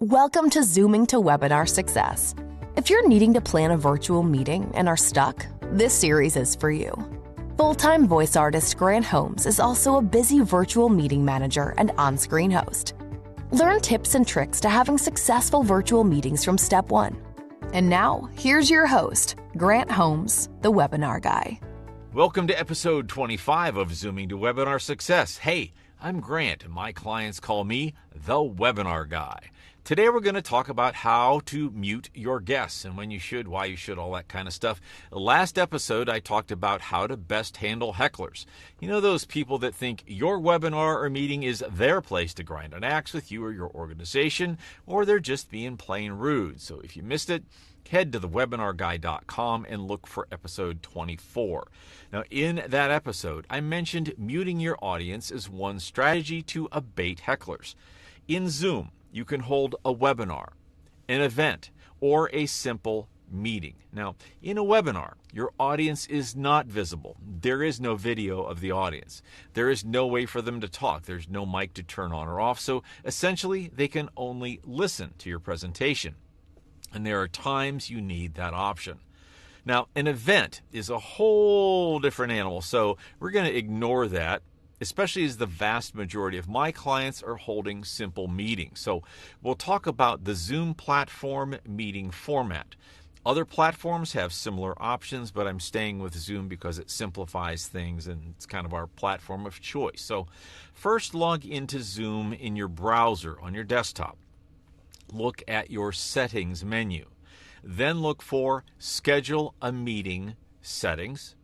Welcome to Zooming to Webinar Success. If you're needing to plan a virtual meeting and are stuck, this series is for you. Full-time voice artist Grant Holmes is also a busy virtual meeting manager and on-screen host. Learn tips and tricks to having successful virtual meetings from step one. And now, here's your host, Grant Holmes, the Webinar Guy. Welcome to episode 25 of Zooming to Webinar Success. Hey, I'm Grant, and my clients call me the Webinar Guy. Today we're going to talk about how to mute your guests and when you should, why you should, all that kind of stuff. Last episode I talked about how to best handle hecklers. You know, those people that think your webinar or meeting is their place to grind an axe with you or your organization, or they're just being plain rude. So if you missed it, head to thewebinarguy.com and look for episode 24. Now, in that episode, I mentioned muting your audience as one strategy to abate hecklers. In Zoom, you can hold a webinar, an event, or a simple meeting. Now, in a webinar, your audience is not visible. There is no video of the audience. There is no way for them to talk. There's no mic to turn on or off. So essentially, they can only listen to your presentation. And there are times you need that option. Now, an event is a whole different animal, so we're going to ignore that, especially as the vast majority of my clients are holding simple meetings. So we'll talk about the Zoom platform meeting format. Other platforms have similar options, but I'm staying with Zoom because it simplifies things and it's kind of our platform of choice. So first, log into Zoom in your browser on your desktop. Look at your settings menu. Then look for Schedule a Meeting settings.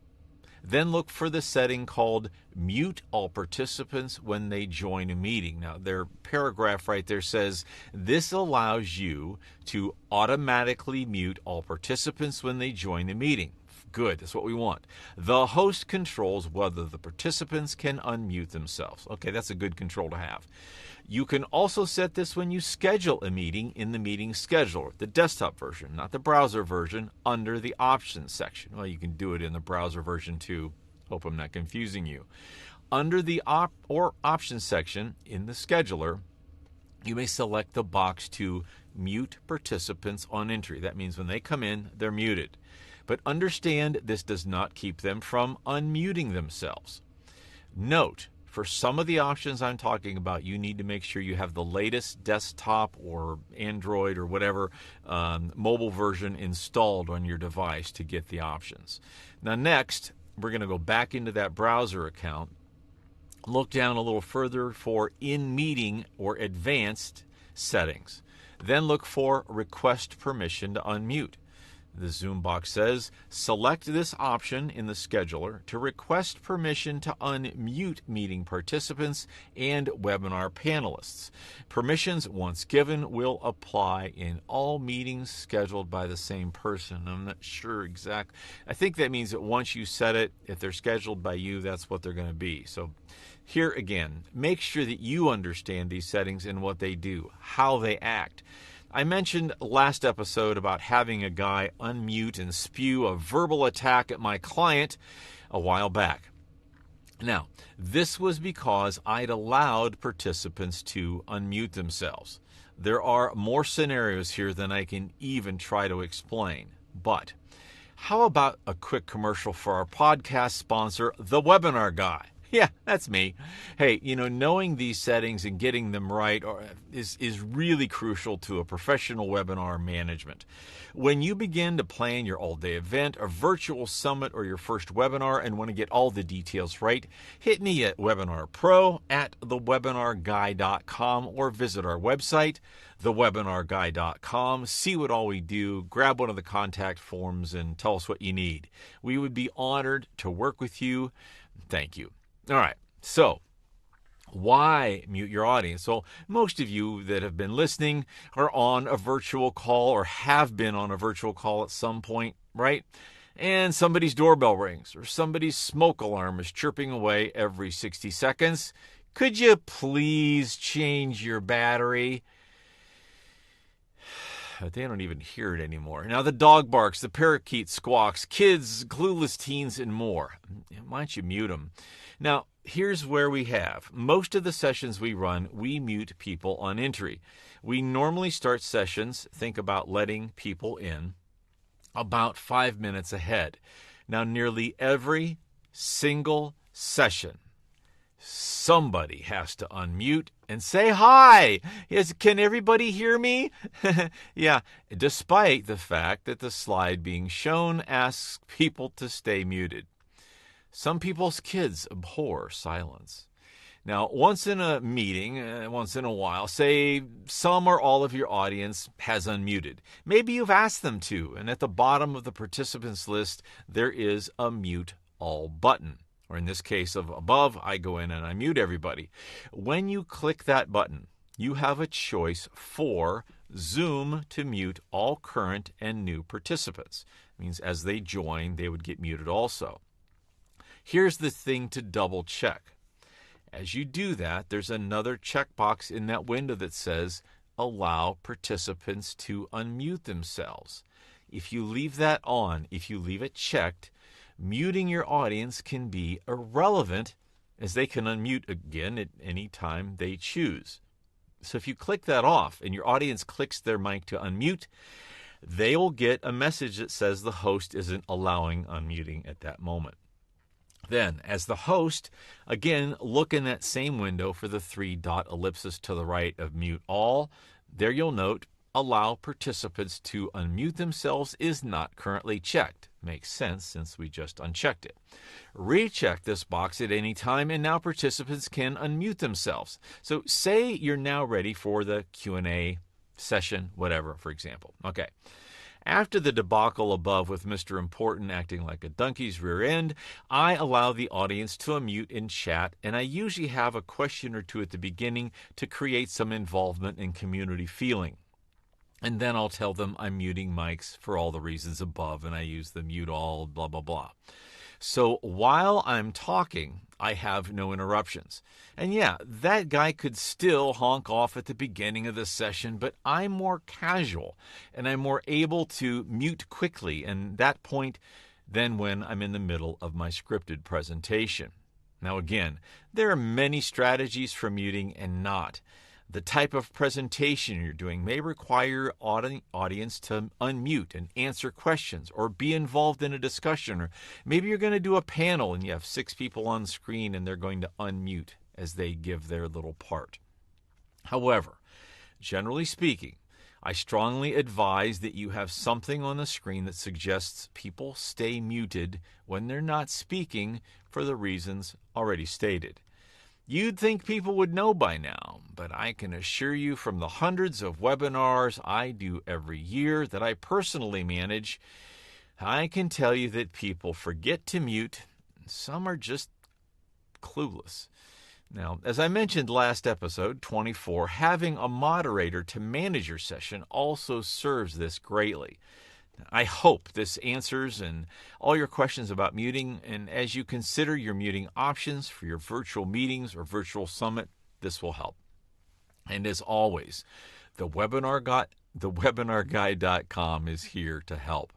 Then look for the setting called Mute All Participants when they join a meeting. Now, their paragraph right there says, this allows you to automatically mute all participants when they join a meeting. Good, that's what we want. The host controls whether the participants can unmute themselves. Okay, that's a good control to have. You can also set this when you schedule a meeting in the meeting scheduler, the desktop version, not the browser version, under the options section. Well, you can do it in the browser version too. Hope I'm not confusing you. Under the options section in the scheduler, you may select the box to mute participants on entry. That means when they come in, they're muted. But understand this does not keep them from unmuting themselves. Note, for some of the options I'm talking about, you need to make sure you have the latest desktop or Android or whatever mobile version installed on your device to get the options. Now next, we're going to go back into that browser account, look down a little further for in-meeting or advanced settings. Then look for request permission to unmute. The Zoom box says, select this option in the scheduler to request permission to unmute meeting participants and webinar panelists. Permissions, once given, will apply in all meetings scheduled by the same person. I'm not sure exactly. I think that means that once you set it, if they're scheduled by you, that's what they're going to be. So here again, make sure that you understand these settings and what they do, how they act. I mentioned last episode about having a guy unmute and spew a verbal attack at my client a while back. Now, this was because I'd allowed participants to unmute themselves. There are more scenarios here than I can even try to explain. But how about a quick commercial for our podcast sponsor, The Webinar Guy? Yeah, that's me. Hey, knowing these settings and getting them right is really crucial to a professional webinar management. When you begin to plan your all-day event, a virtual summit, or your first webinar and want to get all the details right, hit me at webinarpro@thewebinarguy.com or visit our website, thewebinarguy.com. See what all we do, grab one of the contact forms, and tell us what you need. We would be honored to work with you. Thank you. All right, so why mute your audience? Well, most of you that have been listening are on a virtual call or have been on a virtual call at some point, right? And somebody's doorbell rings or somebody's smoke alarm is chirping away every 60 seconds. Could you please change your battery? They don't even hear it anymore. Now the dog barks, the parakeet squawks, kids, clueless teens, and more. Why don't you mute them? Now, here's where we have. Most of the sessions we run, we mute people on entry. We normally start sessions, think about letting people in, about 5 minutes ahead. Now, nearly every single session, somebody has to unmute and say hi. Yes, can everybody hear me? Yeah, despite the fact that the slide being shown asks people to stay muted. Some people's kids abhor silence. Now, once in a meeting, once in a while, say some or all of your audience has unmuted. Maybe you've asked them to, and at the bottom of the participants list, there is a mute all button. Or in this case of above, I go in and I mute everybody. When you click that button, you have a choice for Zoom to mute all current and new participants. It means as they join, they would get muted also. Here's the thing to double check. As you do that, there's another checkbox in that window that says allow participants to unmute themselves. If you leave that on, if you leave it checked, muting your audience can be irrelevant as they can unmute again at any time they choose. So if you click that off and your audience clicks their mic to unmute, they will get a message that says the host isn't allowing unmuting at that moment. Then, as the host, again, look in that same window for the 3-dot ellipsis to the right of mute all. There you'll note allow participants to unmute themselves is not currently checked. Makes sense since we just unchecked it. Recheck this box at any time and now participants can unmute themselves. So say you're now ready for the Q&A session, whatever, for example. Okay. After the debacle above with Mr. Important acting like a donkey's rear end, I allow the audience to unmute in chat, and I usually have a question or two at the beginning to create some involvement and community feeling. And then I'll tell them I'm muting mics for all the reasons above, and I use the mute all, blah, blah, blah. So while I'm talking, I have no interruptions. And yeah, that guy could still honk off at the beginning of the session, but I'm more casual and I'm more able to mute quickly and that point than when I'm in the middle of my scripted presentation. Now again, there are many strategies for muting and not. The type of presentation you're doing may require audience to unmute and answer questions or be involved in a discussion. Or maybe you're going to do a panel and you have 6 people on screen and they're going to unmute as they give their little part. However, generally speaking, I strongly advise that you have something on the screen that suggests people stay muted when they're not speaking for the reasons already stated. You'd think people would know by now, but I can assure you from the hundreds of webinars I do every year that I personally manage, I can tell you that people forget to mute. Some are just clueless. Now, as I mentioned last episode, 24, having a moderator to manage your session also serves this greatly. I hope this answers and all your questions about muting, and as you consider your muting options for your virtual meetings or virtual summit, this will help. And as always, thewebinarguide.com is here to help.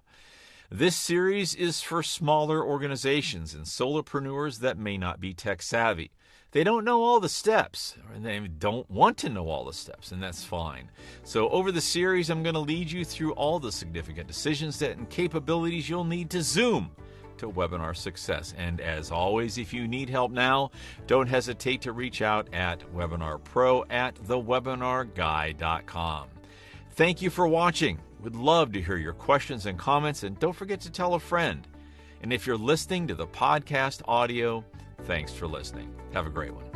This series is for smaller organizations and solopreneurs that may not be tech savvy. They don't know all the steps, or they don't want to know all the steps, and that's fine. So over the series, I'm going to lead you through all the significant decisions and capabilities you'll need to Zoom to webinar success. And as always, if you need help now, don't hesitate to reach out at webinarpro@thewebinarguide.com. Thank you for watching. We'd love to hear your questions and comments, and don't forget to tell a friend. And if you're listening to the podcast audio, thanks for listening. Have a great one.